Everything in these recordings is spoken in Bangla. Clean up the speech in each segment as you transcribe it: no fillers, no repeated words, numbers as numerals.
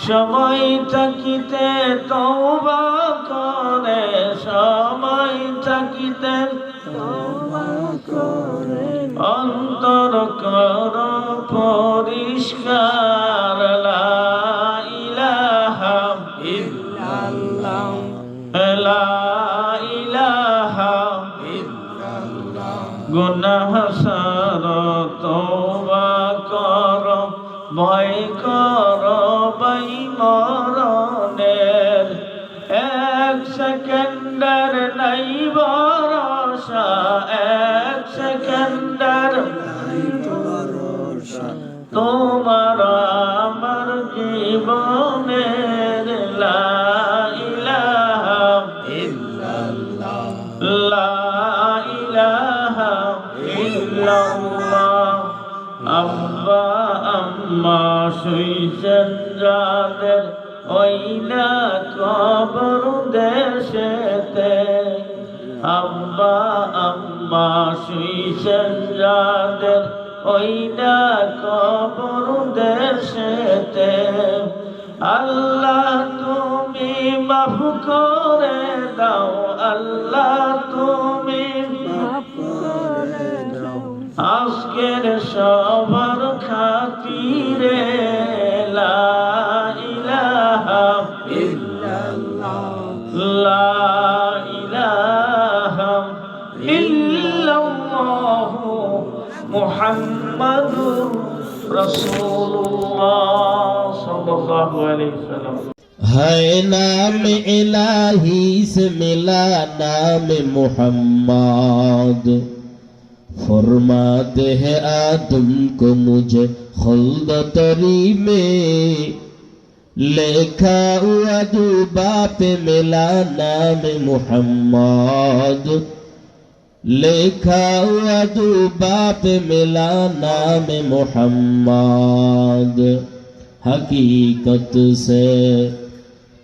সময় থাকিতে তওবা করে, সময় থাকিতে তওবা করে, অন্তর কর পরিষ্কার। লা ইলাহা ইল্লাল্লাহ, লা ইলাহা ইল্লাল্লাহ। গুনাহ সার তওবা কর, ভয় কর মরণের। এক সেকেন্ডের নাই ভরসা, এক সেকেন্ডের নাই ভরসা তোমার আমার জীবনের। লা ইলাহা ইল্লাল্লাহ, লা ইলাহা ইল্লাল্লাহ। আব্বা আম্মা শুইছেন যাদের ওই না কবর দেশেতে, আব্বা আম্মা শুইছেন যাদের ওই না কবর দেশেতে। আল্লাহ তুমি মাফ করে দাও, আল্লাহ তুমি মাফ করে দাও আজকের সবার খাতিরে। লা ইলাহা ইল্লাল্লাহ, লা ইলাহা ইল্লাল্লাহ, মুহাম্মাদুর রাসূলুল্লাহ সাল্লাল্লাহু আলাইহি ওয়াসাল্লাম। है नाम इलाही से मिला नाम मुहम्मद, फरमाते हैं आदम को मुझे खुल्द तरी में, लिखा हुआ दुबा पे मिला नाम मुहम्मद, लिखा हुआ दुबा पे मिला नाम मुहम्मद। हकीकत से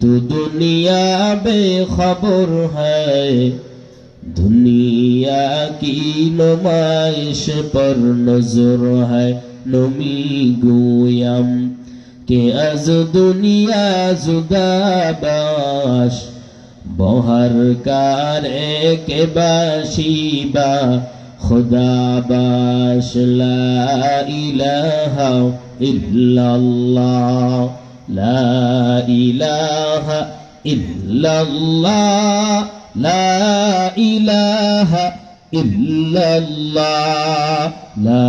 तू दुनिया बेखबर है, दुनिया की नुमाइश पर नजर है। नमी गोयम के अज दुनिया जुदा बाश, बहर कारे के बाशिबा खुदा बाश। ला इलाहा इल्लल्लाह, ला इलाहा इल्लल्लाह, ला इलाहा इल्लल्लाह, ला